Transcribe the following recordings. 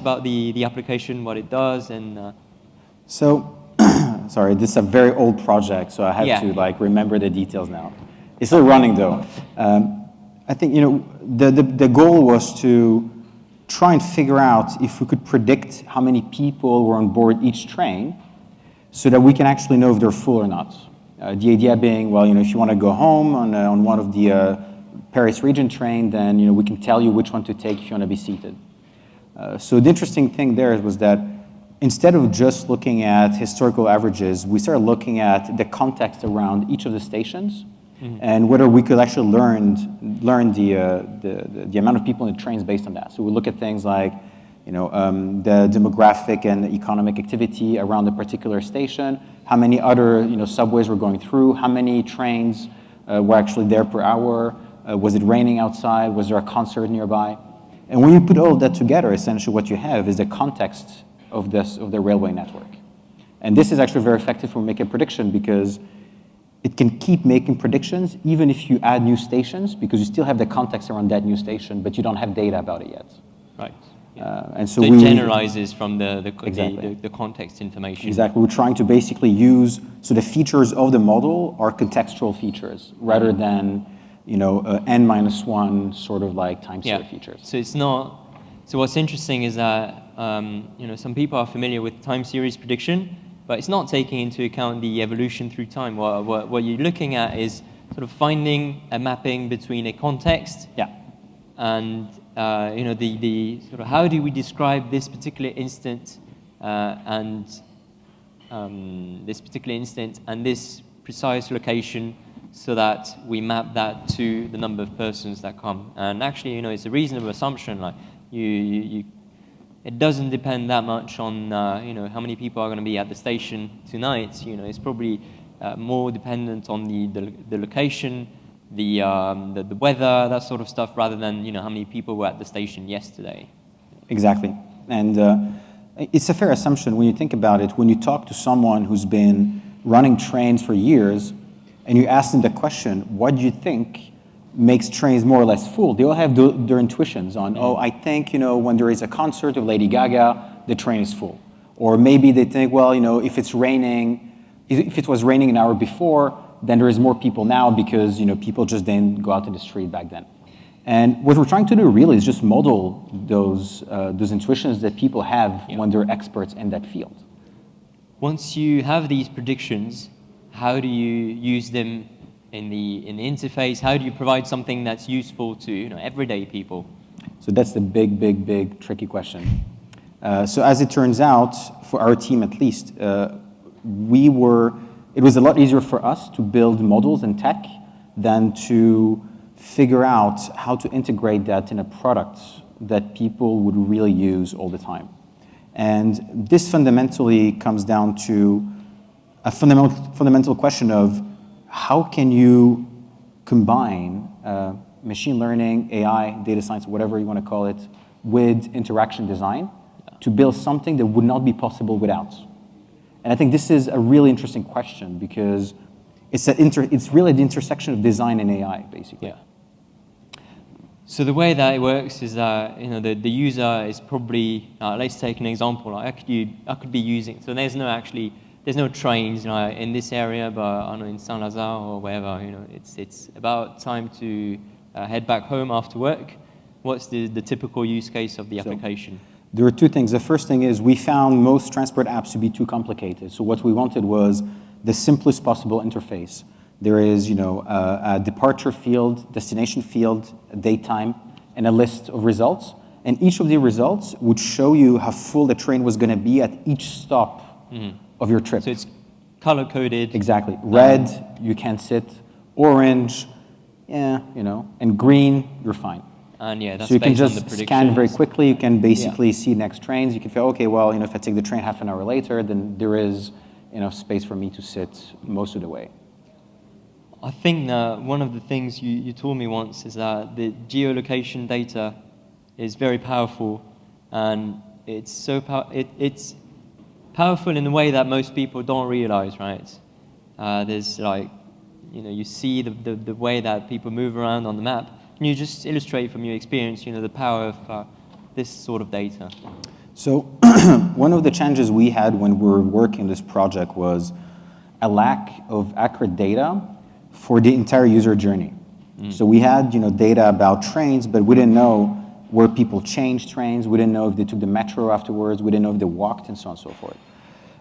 about the application, what it does, and... So, sorry, this is a very old project, so I have to like remember the details now. It's still running though. I think, you know, the goal was to try and figure out if we could predict how many people were on board each train so that we can actually know if they're full or not. The idea being, well, you know, if you want to go home on one of the Paris region train, then, you know, we can tell you which one to take if you want to be seated. So the interesting thing there was that instead of just looking at historical averages, we started looking at the context around each of the stations and whether we could actually learn the amount of people in the trains based on that. So we look at things like, you know, the demographic and economic activity around a particular station, how many other, you know, subways were going through, how many trains were actually there per hour, was it raining outside, was there a concert nearby? And when you put all of that together, essentially what you have is the context of the railway network. And this is actually very effective for making a prediction because it can keep making predictions even if you add new stations because you still have the context around that new station, but you don't have data about it yet. Right. And so it generalizes from the context information. Exactly. We're trying to basically use, so the features of the model are contextual features rather than, you know, n-1 sort of like time series features. So it's not, so what's interesting is that, you know, some people are familiar with time series prediction, but it's not taking into account the evolution through time. What you're looking at is sort of finding a mapping between a context and you know, the sort of how do we describe this particular instant and this precise location so that we map that to the number of persons that come. And actually, you know, it's a reasonable assumption. Like it doesn't depend that much on you know, how many people are going to be at the station tonight. You know, it's probably more dependent on the location, the weather, that sort of stuff, rather than, you know, how many people were at the station yesterday. Exactly. And it's a fair assumption when you think about it. When you talk to someone who's been running trains for years and you ask them the question, what do you think makes trains more or less full? They all have their intuitions on, oh, I think, you know, when there is a concert of Lady Gaga, the train is full. Or maybe they think, well, you know, if it was raining an hour before, then there is more people now because, you know, people just didn't go out in the street back then. And what we're trying to do really is just model those intuitions that people have when they're experts in that field. Once you have these predictions, how do you use them in the interface? How do you provide something that's useful to, you know, everyday people? So that's the big tricky question. So as it turns out, for our team at least, it was a lot easier for us to build models and tech than to figure out how to integrate that in a product that people would really use all the time. And this fundamentally comes down to a fundamental question of how can you combine machine learning, AI, data science, whatever you want to call it, with interaction design to build something that would not be possible without. And I think this is a really interesting question because it's really the intersection of design and AI, basically. Yeah. So the way that it works is that, you know, the user is probably, let's take an example. Like I could be using, so there's no trains, you know, in this area, but I don't know, in Saint-Lazare or wherever, you know, it's about time to head back home after work. What's the typical use case of the application? There are two things. The first thing is we found most transport apps to be too complicated. So what we wanted was the simplest possible interface. There is, you know, a departure field, destination field, a date time, and a list of results. And each of the results would show you how full the train was going to be at each stop of your trip. So it's color-coded. Exactly. Red, you can't sit. Orange, yeah, you know. And green, you're fine. And yeah, that's so you can based on just the scan very quickly. You can basically see next trains. You can feel, okay, well, you know, if I take the train half an hour later, then there is enough space for me to sit most of the way. I think that one of the things you told me once is that the geolocation data is very powerful, and it's so it's powerful in a way that most people don't realize, right? There's like, you know, you see the way that people move around on the map. Can you just illustrate from your experience, you know, the power of this sort of data? So one of the challenges we had when we were working on this project was a lack of accurate data for the entire user journey. So we had data about trains, but we didn't know where people changed trains. We didn't know if they took the metro afterwards. We didn't know if they walked and so on and so forth.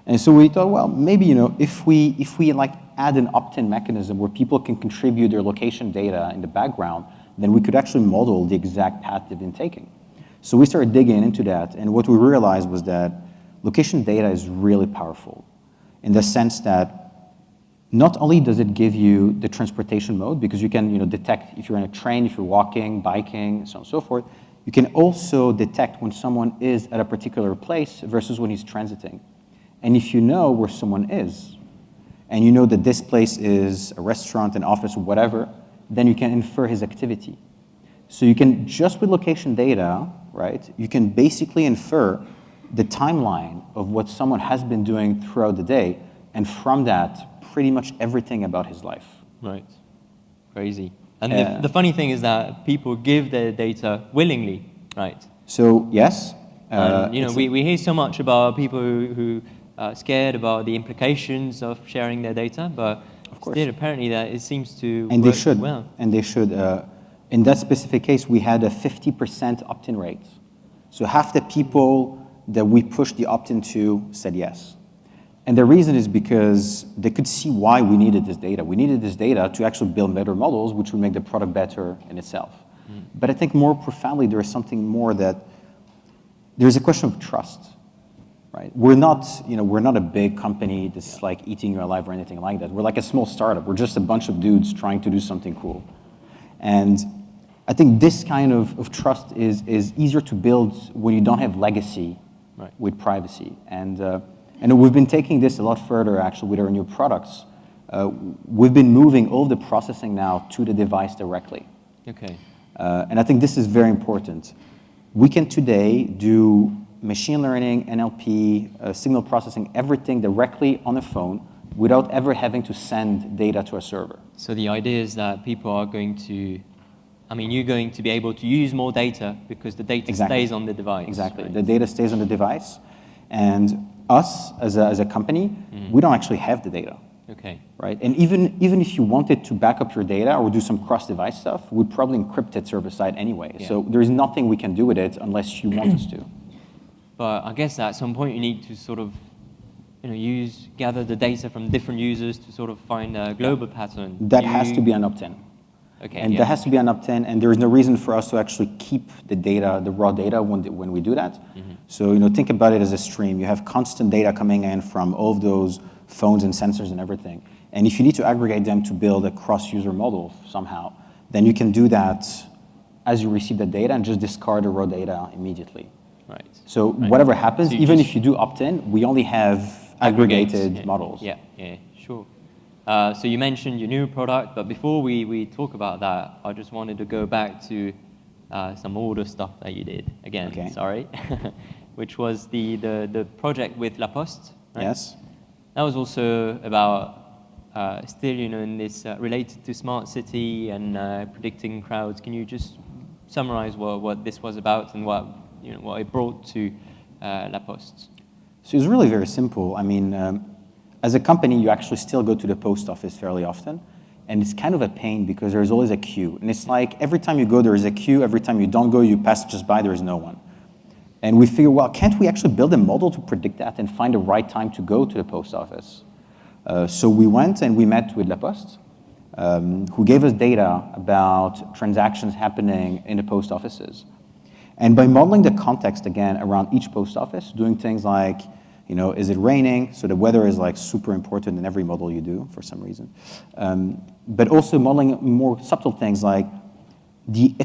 And so we thought, well, maybe if we like add an opt-in mechanism where people can contribute their location data in the background, then we could actually model the exact path they've been taking. So we started digging into that, and what we realized was that location data is really powerful in the sense that not only does it give you the transportation mode, because you can detect if you're in a train, if you're walking, biking, so on and so forth, you can also detect when someone is at a particular place versus when he's transiting. And if you know where someone is, and you know that this place is a restaurant, an office, or whatever, then you can infer his activity. So you can, just with location data, right, you can basically infer the timeline of what someone has been doing throughout the day, and from that, pretty much everything about his life. Right. Crazy. And the funny thing is that people give their data willingly, right? So, yes. We hear so much about people who are scared about the implications of sharing their data, but still apparently that it seems to work well. And they should. In that specific case, we had a 50% opt-in rate. So half the people that we pushed the opt-in to said yes. And the reason is because they could see why we needed this data. We needed this data to actually build better models, which would make the product better in itself. But I think more profoundly, there is something more that there's a question of trust, right? We're not a big company that's like eating you alive or anything like that. We're like a small startup. We're just a bunch of dudes trying to do something cool. And I think this kind of trust is easier to build when you don't have legacy with privacy. And we've been taking this a lot further, actually, with our new products. We've been moving all the processing now to the device directly. Okay. And I think this is very important. We can today do machine learning, NLP, signal processing, everything directly on the phone without ever having to send data to a server. So the idea is that people are going to, you're going to be able to use more data because the data stays on the device. Exactly. Right? The data stays on the device. And us, as a company, we don't actually have the data. Okay. Right? And even if you wanted to back up your data or do some cross-device stuff, we'd probably encrypt it server-side anyway. Yeah. So there's nothing we can do with it unless you want us to. But I guess at some point you need to sort of gather the data from different users to sort of find a global pattern. That has to be an opt-in. Okay. And that has to be an opt-in, and there is no reason for us to actually keep the data, the raw data, when we do that. So think about it as a stream. You have constant data coming in from all of those phones and sensors and everything. And if you need to aggregate them to build a cross-user model somehow, then you can do that as you receive the data and just discard the raw data immediately. Right. So whatever happens, so even if you do opt-in, we only have aggregated models. Yeah, sure. So you mentioned your new product, but before we talk about that, I just wanted to go back to some older stuff that you did again. Sorry, which was the project with La Poste. Right? Yes. That was also about still in this related to smart city and predicting crowds. Can you just summarize what this was about and what it brought to La Poste? So it's really very simple. As a company, you actually still go to the post office fairly often, and it's kind of a pain because there's always a queue. And it's like every time you go, there is a queue. Every time you don't go, you pass just by, there is no one. And we figure, well, can't we actually build a model to predict that and find the right time to go to the post office? So we went and we met with La Poste, who gave us data about transactions happening in the post offices. And by modeling the context, again, around each post office, doing things like, is it raining? So the weather is like super important in every model you do for some reason. But also modeling more subtle things like the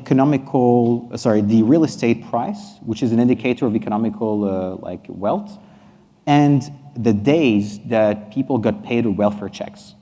real estate price, which is an indicator of economical wealth, and the days that people got paid with welfare checks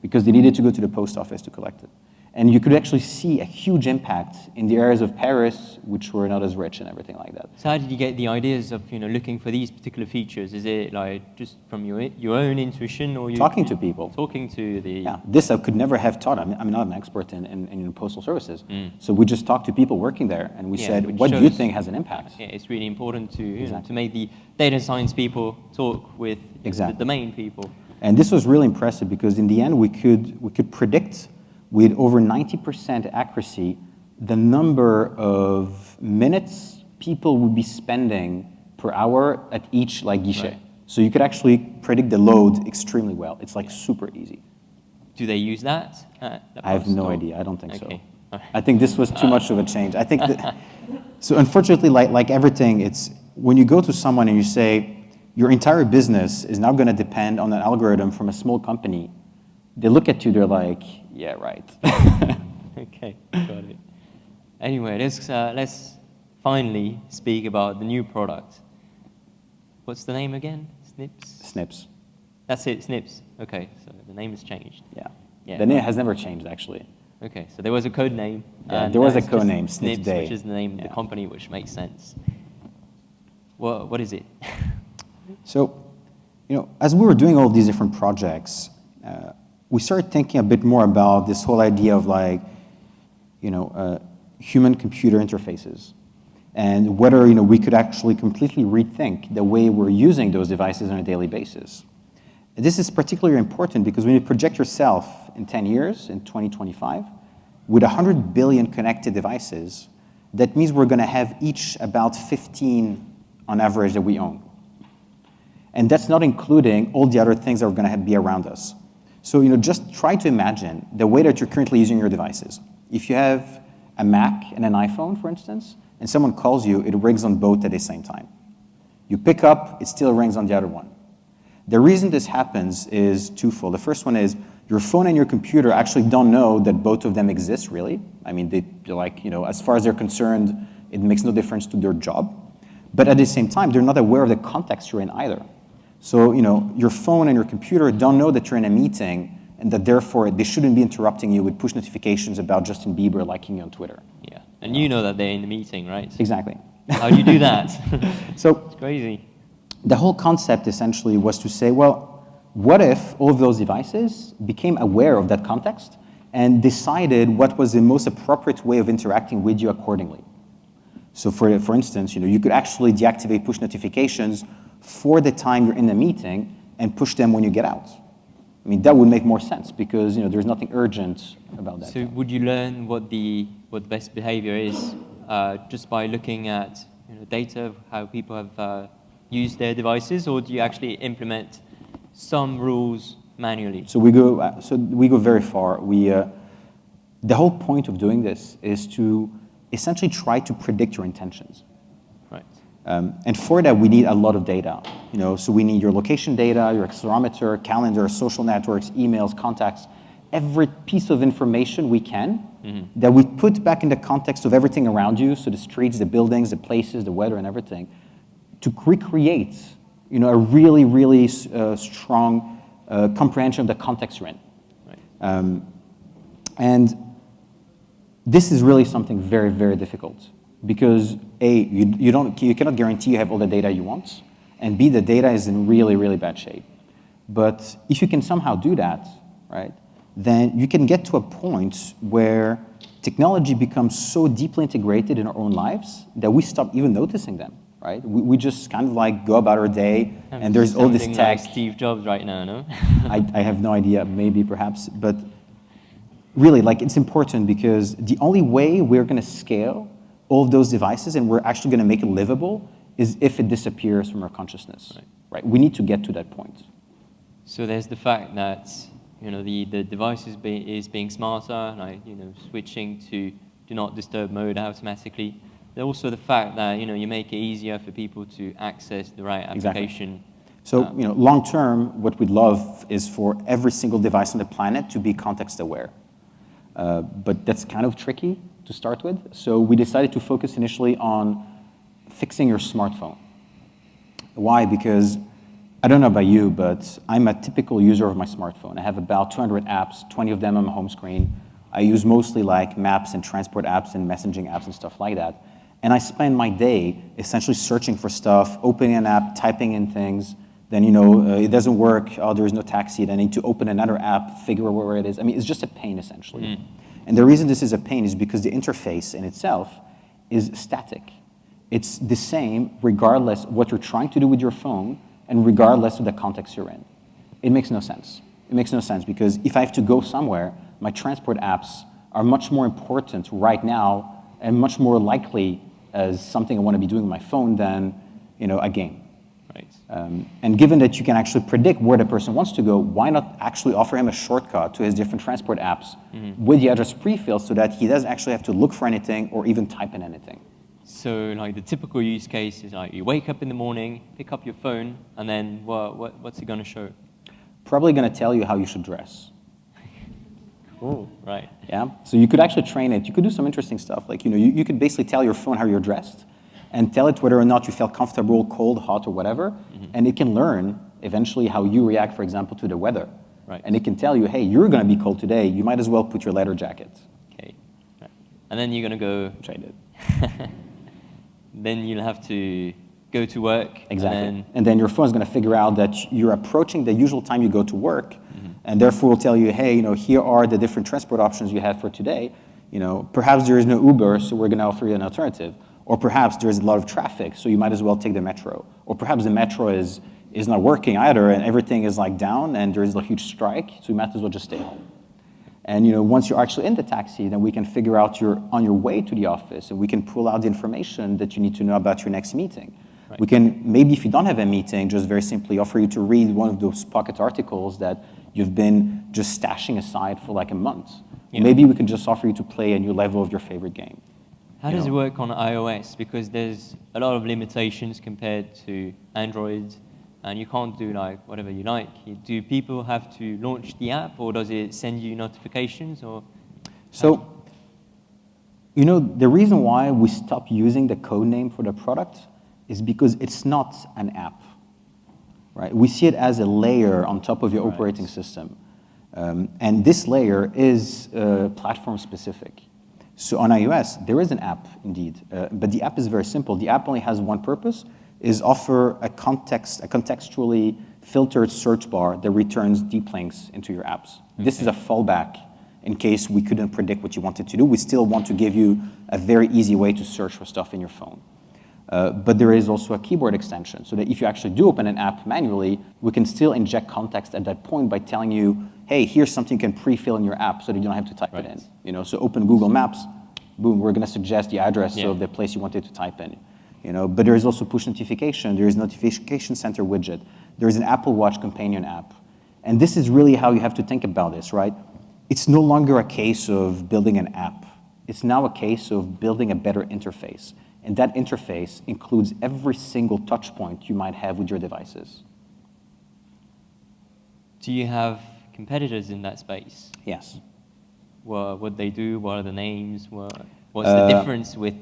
because they needed to go to the post office to collect it. And you could actually see a huge impact in the areas of Paris, which were not as rich and everything like that. So how did you get the ideas of looking for these particular features? Is it like just from your own intuition, or you talking to people? Talking to the this I could never have taught. I'm not an expert in postal services, so we just talked to people working there, and we said, "What do you think has an impact?" Yeah, it's really important to to make the data science people talk with the domain people. And this was really impressive because in the end we could predict with over 90% accuracy the number of minutes people would be spending per hour at each guichet. Right. So you could actually predict the load extremely well. It's super easy. Do they use that? I have no idea. I don't think so. I think this was too much of a change. I think that, so unfortunately, like everything, it's when you go to someone and you say, your entire business is now going to depend on an algorithm from a small company, they look at you, they're like, yeah, right. Okay, got it. Anyway, let's finally speak about the new product. What's the name again? Snips? Snips. That's it, Snips. Okay, so the name has changed. Yeah. The name has never changed, actually. Okay, so there was a code name. Yeah, there was a code name, Snips, which is the name of the company, which makes sense. What is it? So, as we were doing all these different projects, we started thinking a bit more about this whole idea of human-computer interfaces, and whether we could actually completely rethink the way we're using those devices on a daily basis. And this is particularly important because when you project yourself in 10 years, in 2025, with 100 billion connected devices, that means we're going to have each about 15 on average that we own. And that's not including all the other things that are going to be around us. So just try to imagine the way that you're currently using your devices. If you have a Mac and an iPhone, for instance, and someone calls you, it rings on both at the same time. You pick up, it still rings on the other one. The reason this happens is twofold. The first one is your phone and your computer actually don't know that both of them exist, really. I mean, they're as far as they're concerned, it makes no difference to their job. But at the same time, they're not aware of the context you're in either. So, your phone and your computer don't know that you're in a meeting and that therefore they shouldn't be interrupting you with push notifications about Justin Bieber liking you on Twitter. Yeah, and you know that they're in the meeting, right? Exactly. How do you do that? So it's crazy. The whole concept essentially was to say, well, what if all of those devices became aware of that context and decided what was the most appropriate way of interacting with you accordingly? So for instance, you could actually deactivate push notifications for the time you're in the meeting and push them when you get out. I mean, that would make more sense because there's nothing urgent about that. So would you learn what the best behavior is just by looking at data of how people have used their devices, or do you actually implement some rules manually? So we go very far. The whole point of doing this is to essentially try to predict your intentions. Right. And for that, we need a lot of data. So we need your location data, your accelerometer, calendar, social networks, emails, contacts, every piece of information we can that we put back in the context of everything around you, so the streets, the buildings, the places, the weather, and everything, to recreate a really, really strong comprehension of the context you're in. Right. And this is really something very, very difficult because A, you cannot guarantee you have all the data you want, and B, the data is in really, really bad shape. But if you can somehow do that, right, then you can get to a point where technology becomes so deeply integrated in our own lives that we stop even noticing them, right? We just kind of go about our day, and there's all this tech. Like Steve Jobs right now, no? I have no idea, maybe perhaps, but really, it's important because the only way we're going to scale all of those devices and we're actually going to make it livable is if it disappears from our consciousness, right? We need to get to that point. So there's the fact that the device is being smarter, switching to do not disturb mode automatically. There's also the fact that you make it easier for people to access the right application. Exactly. So long term, what we'd love is for every single device on the planet to be context aware. But that's kind of tricky to start with. So we decided to focus initially on fixing your smartphone. Why? Because I don't know about you, but I'm a typical user of my smartphone. I have about 200 apps, 20 of them on my home screen. I use mostly like maps and transport apps and messaging apps and stuff like that. And I spend my day essentially searching for stuff, opening an app, typing in things. Then, it doesn't work. Oh, there is no taxi. Then I need to open another app, figure out where it is. I mean, it's just a pain, essentially. And the reason this is a pain is because the interface in itself is static. It's the same regardless of what you're trying to do with your phone and regardless of the context you're in. It makes no sense. It makes no sense because if I have to go somewhere, my transport apps are much more important right now and much more likely as something I want to be doing with my phone than, a game. Right. And given that you can actually predict where the person wants to go, why not actually offer him a shortcut to his different transport apps with the address pre-filled so that he doesn't actually have to look for anything or even type in anything? So like the typical use case is like you wake up in the morning, pick up your phone, and then what's it going to show? Probably going to tell you how you should dress. Cool, right. Yeah, so you could actually train it. You could do some interesting stuff. Like, you could basically tell your phone how you're dressed and tell it whether or not you feel comfortable, cold, hot, or whatever. And it can learn eventually how you react, for example, to the weather. Right. And it can tell you, hey, you're going to be cold today. You might as well put your leather jacket. Okay. Right. And then you're going to go. Which I did. Then you'll have to go to work. Exactly. And then your phone is going to figure out that you're approaching the usual time you go to work. And therefore will tell you, hey, here are the different transport options you have for today. Perhaps there is no Uber, so we're going to offer you an alternative. Or perhaps there's a lot of traffic, so you might as well take the metro. Or perhaps the metro is not working either, and everything is like down, and there's a huge strike, so you might as well just stay home. And once you're actually in the taxi, then we can figure out you're on your way to the office, and we can pull out the information that you need to know about your next meeting. Right. We can, maybe if you don't have a meeting, just very simply offer you to read one of those pocket articles that you've been just stashing aside for like a month. Yeah. Maybe we can just offer you to play a new level of your favorite game. How does it work on iOS? Because there's a lot of limitations compared to Android, and you can't do like whatever you like. Do people have to launch the app, or does it send you notifications? Or so, the reason why we stopped using the code name for the product is because it's not an app. Right? We see it as a layer on top of your operating system. And this layer is platform specific. So on iOS, there is an app indeed, but the app is very simple. The app only has one purpose, is offer a contextually filtered search bar that returns deep links into your apps. Okay. This is a fallback in case we couldn't predict what you wanted to do. We still want to give you a very easy way to search for stuff in your phone. But there is also a keyboard extension, so that if you actually do open an app manually, we can still inject context at that point by telling you, hey, here's something you can pre-fill in your app so that you don't have to type it in. So open Google Maps, boom, we're going to suggest the address of the place you wanted to type in. But there is also push notification, there is notification center widget, there is an Apple Watch companion app. And this is really how you have to think about this, right? It's no longer a case of building an app. It's now a case of building a better interface. And that interface includes every single touch point you might have with your devices. Do you have competitors in that space? Yes. What they do? What are the names? What's the difference with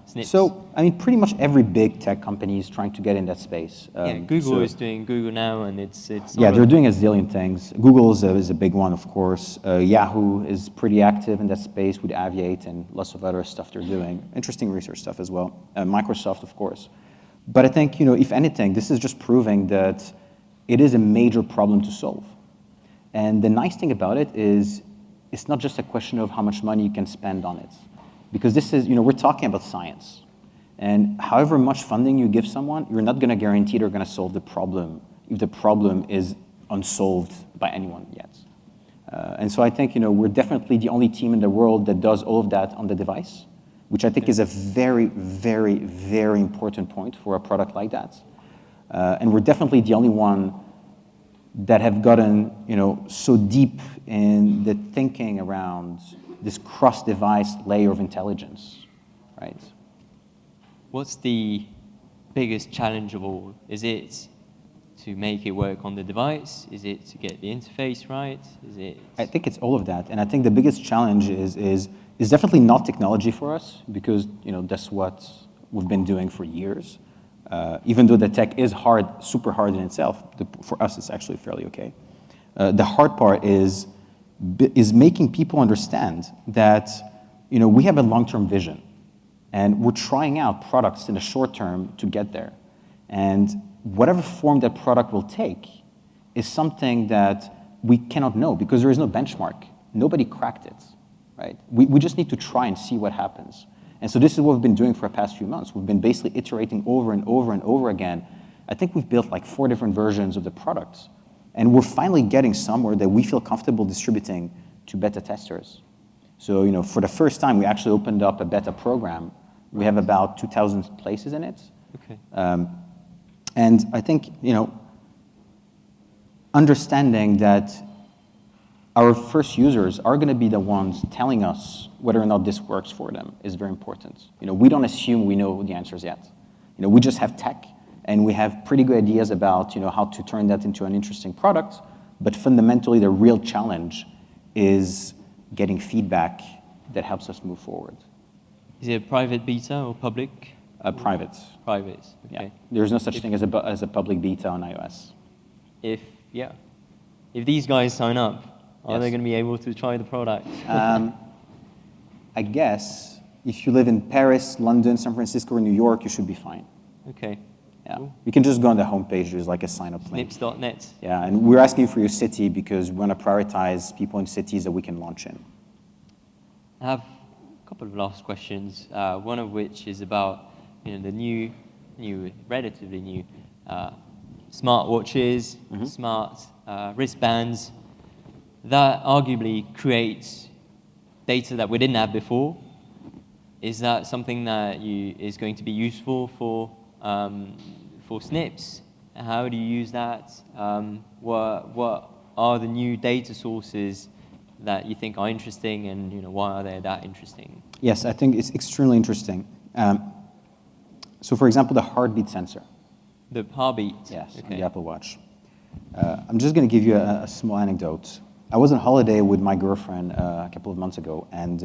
Snips? So, pretty much every big tech company is trying to get in that space. Google is doing Google Now, and it's yeah, they're doing a zillion things. Google is a big one, of course. Yahoo is pretty active in that space with Aviate and lots of other stuff they're doing. Interesting research stuff as well. Microsoft, of course. But I think, if anything, this is just proving that it is a major problem to solve. And the nice thing about it is it's not just a question of how much money you can spend on it. Because this is, we're talking about science. And however much funding you give someone, you're not going to guarantee they're going to solve the problem if the problem is unsolved by anyone yet. And so I think, we're definitely the only team in the world that does all of that on the device, which I think is a very, very, very important point for a product like that. And we're definitely the only one that have gotten, so deep in the thinking around this cross-device layer of intelligence, right? What's the biggest challenge of all? Is it to make it work on the device? Is it to get the interface right? Is it? I think it's all of that, and I think the biggest challenge is definitely not technology for us, because that's what we've been doing for years. Even though the tech is super hard in itself, for us it's actually fairly okay. The hard part is is making people understand that, we have a long-term vision, and we're trying out products in the short term to get there. And whatever form that product will take is something that we cannot know because there is no benchmark. Nobody cracked it, right? We just need to try and see what happens. And so this is what we've been doing for the past few months. We've been basically iterating over and over and over again. I think we've built like 4 different versions of the product. And we're finally getting somewhere that we feel comfortable distributing to beta testers. So, for the first time, we actually opened up a beta program. We have about 2,000 places in it. Okay. And I think, understanding that our first users are going to be the ones telling us whether or not this works for them is very important. We don't assume we know the answers yet. We just have tech, and we have pretty good ideas about, how to turn that into an interesting product. But fundamentally, the real challenge is getting feedback that helps us move forward. Is it a private beta or public? Private. Private, okay. Yeah. There's no such thing as a public beta on iOS. If these guys sign up, are Yes. they going to be able to try the product? I guess if you live in Paris, London, San Francisco, or New York, you should be fine. Okay. Yeah. Cool. You can just go on the homepage. There's like a sign-up link. Snips.net. Yeah, and we're asking for your city because we want to prioritize people in cities that we can launch in. I have a couple of last questions. One of which is about the relatively new smart watches, smart wristbands that arguably creates data that we didn't have before. Is that something that is going to be useful for Snips? How do you use that? What are the new data sources that you think are interesting, and why are they that interesting? Yes, I think it's extremely interesting. So, for example, the heartbeat sensor. The heartbeat. Yes, okay. on the Apple Watch. I'm just going to give you a small anecdote. I was on holiday with my girlfriend a couple of months ago, and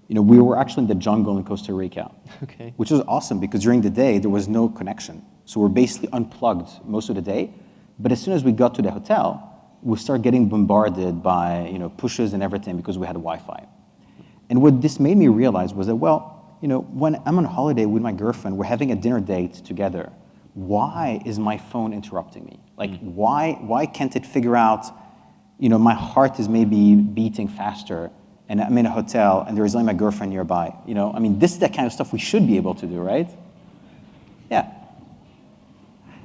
we were actually in the jungle in Costa Rica, Okay. which was awesome because during the day there was no connection. So we're basically unplugged most of the day. But as soon as we got to the hotel, we started getting bombarded by pushes and everything because we had Wi-Fi. And what this made me realize was that, when I'm on holiday with my girlfriend, we're having a dinner date together. Why is my phone interrupting me? Like, why can't it figure out, my heart is maybe beating faster, and I'm in a hotel, and there is only my girlfriend nearby. This is the kind of stuff we should be able to do, right? Yeah.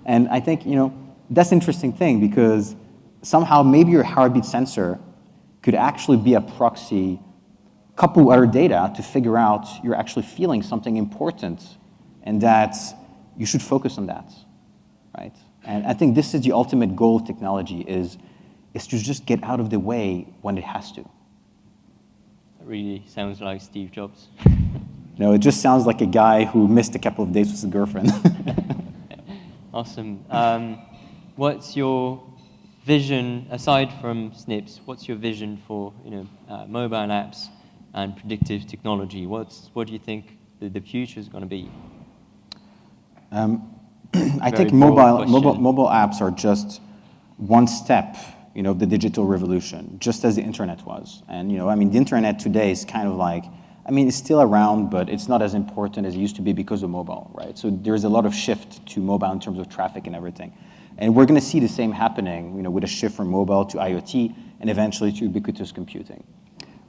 And I think, that's an interesting thing because somehow maybe your heartbeat sensor could actually be a proxy, couple other data to figure out you're actually feeling something important and that you should focus on that, right? And I think this is the ultimate goal of technology is to just get out of the way when it has to. That really sounds like Steve Jobs. No, it just sounds like a guy who missed a couple of dates with his girlfriend. Awesome. What's your vision, aside from Snips, what's your vision for mobile apps and predictive technology? What do you think the future is going to be? I think mobile apps are just one step, of the digital revolution, just as the internet was. And the internet today is kind of like, it's still around, but it's not as important as it used to be because of mobile, right? So there's a lot of shift to mobile in terms of traffic and everything. And we're going to see the same happening, with a shift from mobile to IoT and eventually to ubiquitous computing.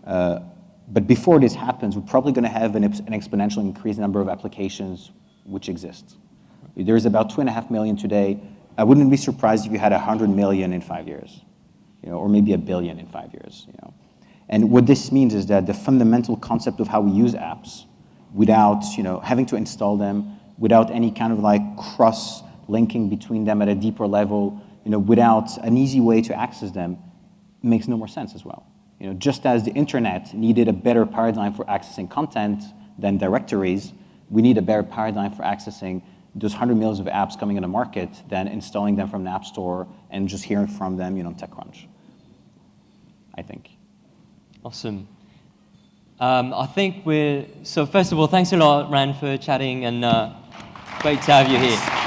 But before this happens, we're probably going to have an exponential increased number of applications which exist. There's about 2.5 million today. I wouldn't be surprised if you had 100 million in 5 years, or maybe 1 billion in 5 years. And what this means is that the fundamental concept of how we use apps, without having to install them, without any kind of like cross-linking between them at a deeper level, without an easy way to access them, makes no more sense as well. Just as the internet needed a better paradigm for accessing content than directories, we need a better paradigm for accessing those 100 millions of apps coming on the market than installing them from the App Store and just hearing from them, on TechCrunch, I think. Awesome. I think so first of all, thanks a lot, Ran, for chatting, and great to have you here.